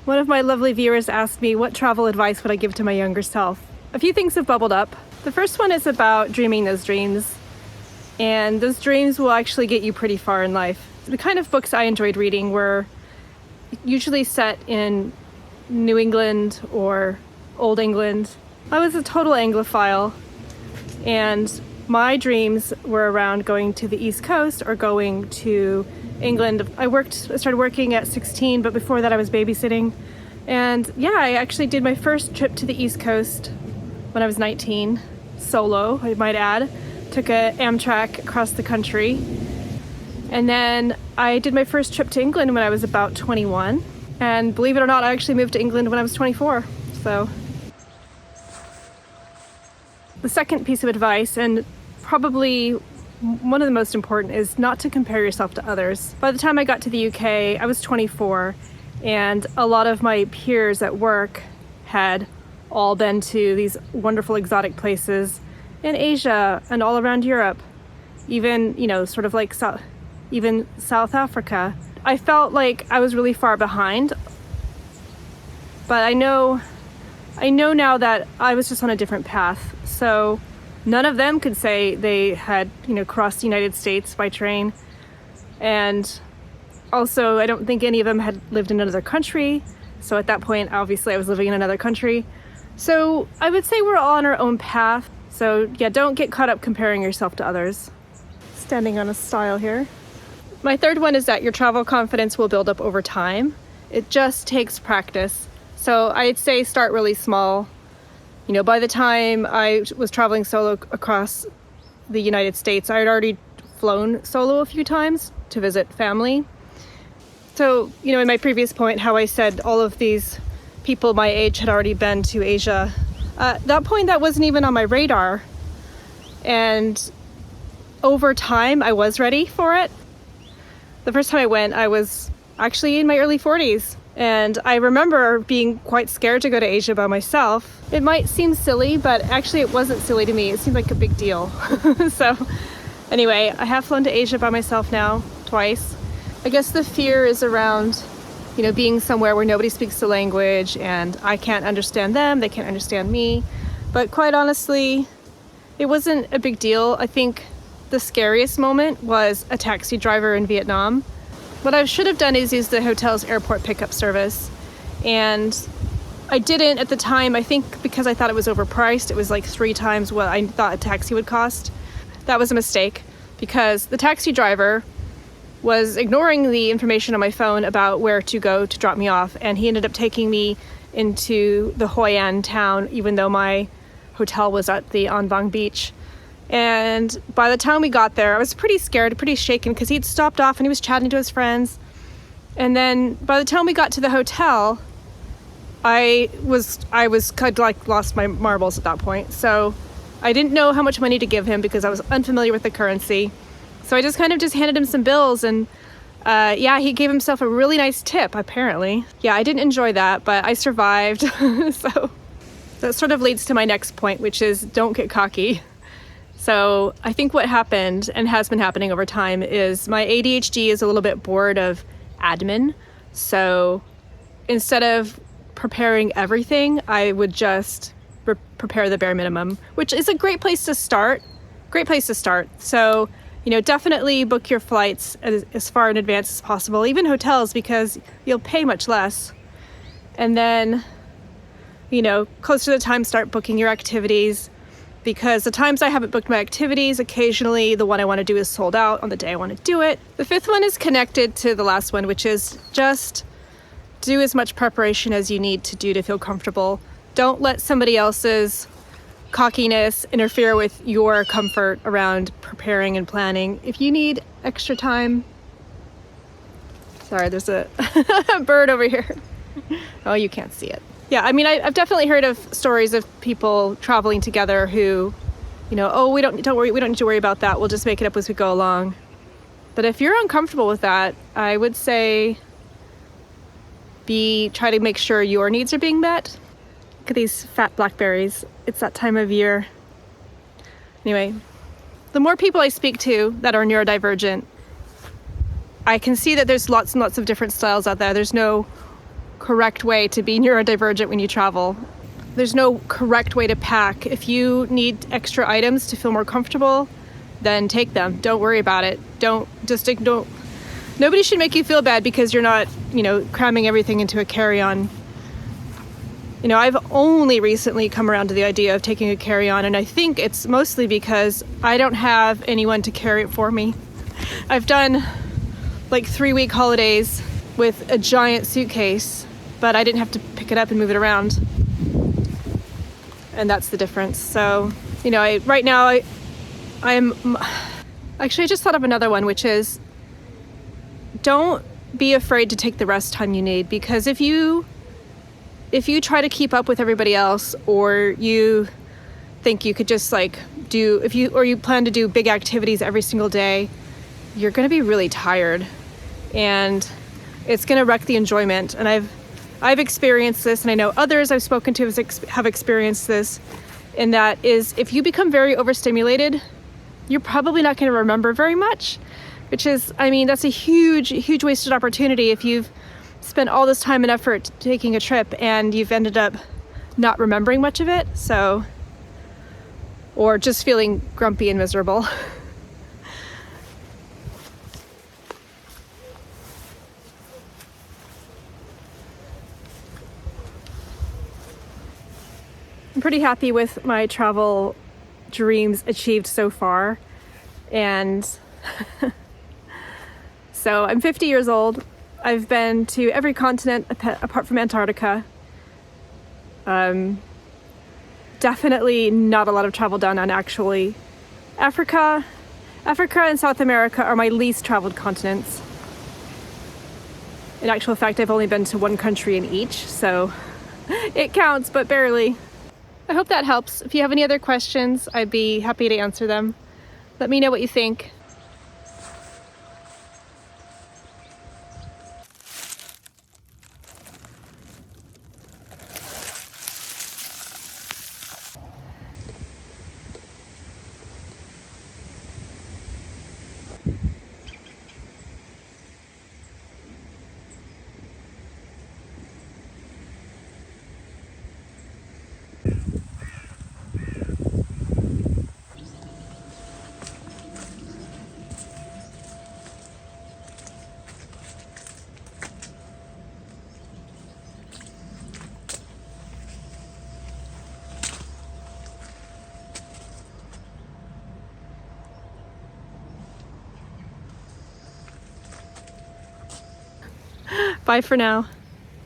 One of my lovely viewers asked me what travel advice would I give to my younger self. A few things have bubbled up. The first one is about dreaming those dreams. And those dreams will actually get you pretty far in life. The kind of books I enjoyed reading were usually set in New England or Old England. I was a total Anglophile, and my dreams were around going to the East Coast or going to England. I started working at 16, but before that I was babysitting. And yeah, I actually did my first trip to the East Coast when I was 19, solo, I might add. Took a Amtrak across the country. And then I did my first trip to England when I was about 21. And believe it or not, I actually moved to England when I was 24. So the second piece of advice, and probably one of the most important, is not to compare yourself to others. By the time I got to the UK, I was 24, and a lot of my peers at work had all been to these wonderful exotic places in Asia and all around Europe, even, sort of like even South Africa. I felt like I was really far behind, but I know now that I was just on a different path. So none of them could say they had, crossed the United States by train. And also, I don't think any of them had lived in another country. So at that point, obviously I was living in another country. So I would say we're all on our own path. So yeah, don't get caught up comparing yourself to others. Standing on a stile here. My third one is that your travel confidence will build up over time. It just takes practice. So I'd say start really small. By the time I was traveling solo across the United States, I had already flown solo a few times to visit family. So, in my previous point, how I said all of these people my age had already been to Asia. At that point, that wasn't even on my radar. And over time, I was ready for it. The first time I went, I was actually in my early 40s. And I remember being quite scared to go to Asia by myself. It might seem silly, but actually it wasn't silly to me. It seemed like a big deal. So anyway, I have flown to Asia by myself now, twice. I guess the fear is around, being somewhere where nobody speaks the language and I can't understand them, they can't understand me. But quite honestly, it wasn't a big deal. I think the scariest moment was a taxi driver in Vietnam. What I should have done is use the hotel's airport pickup service. And I didn't at the time, I think because I thought it was overpriced. It was like 3 times what I thought a taxi would cost. That was a mistake because the taxi driver was ignoring the information on my phone about where to go to drop me off. And he ended up taking me into the Hoi An town, even though my hotel was at the An Bang beach. And by the time we got there, I was pretty scared, pretty shaken, because he'd stopped off and he was chatting to his friends. And then by the time we got to the hotel, I kind of like lost my marbles at that point. So I didn't know how much money to give him because I was unfamiliar with the currency. So I just handed him some bills, and he gave himself a really nice tip, apparently. Yeah, I didn't enjoy that, but I survived. So that sort of leads to my next point, which is don't get cocky. So I think what happened and has been happening over time is my ADHD is a little bit bored of admin. So instead of preparing everything, I would just prepare the bare minimum, which is a great place to start. So, definitely book your flights as far in advance as possible, even hotels, because you'll pay much less. And then, close to the time, start booking your activities. Because the times I haven't booked my activities, occasionally the one I want to do is sold out on the day I want to do it. The fifth one is connected to the last one, which is just do as much preparation as you need to do to feel comfortable. Don't let somebody else's cockiness interfere with your comfort around preparing and planning. If you need extra time... Sorry, there's a bird over here. Oh, you can't see it. Yeah, I mean, I've definitely heard of stories of people traveling together who, we don't need to worry about that. We'll just make it up as we go along. But if you're uncomfortable with that, I would say try to make sure your needs are being met. Look at these fat blackberries. It's that time of year. Anyway, the more people I speak to that are neurodivergent, I can see that there's lots and lots of different styles out there. There's no correct way to be neurodivergent when you travel. There's no correct way to pack. If you need extra items to feel more comfortable, then take them. Don't worry about it. Don't nobody should make you feel bad because you're not, cramming everything into a carry-on. I've only recently come around to the idea of taking a carry-on, and I think it's mostly because I don't have anyone to carry it for me. I've done like 3-week holidays with a giant suitcase, but I didn't have to pick it up and move it around. And that's the difference. So, right now I just thought of another one, which is don't be afraid to take the rest time you need, because if you try to keep up with everybody else, or you think you could just you plan to do big activities every single day, you're going to be really tired and it's going to wreck the enjoyment. And I've experienced this, and I know others I've spoken to have experienced this, and that is if you become very overstimulated, you're probably not going to remember very much, which is, that's a huge wasted opportunity if you've spent all this time and effort taking a trip and you've ended up not remembering much of it, or just feeling grumpy and miserable. I'm pretty happy with my travel dreams achieved so far, and so I'm 50 years old. I've been to every continent apart from Antarctica. Definitely not a lot of travel done on actually. Africa and South America are my least traveled continents. In actual fact, I've only been to one country in each, so it counts, but barely. I hope that helps. If you have any other questions, I'd be happy to answer them. Let me know what you think. Bye for now.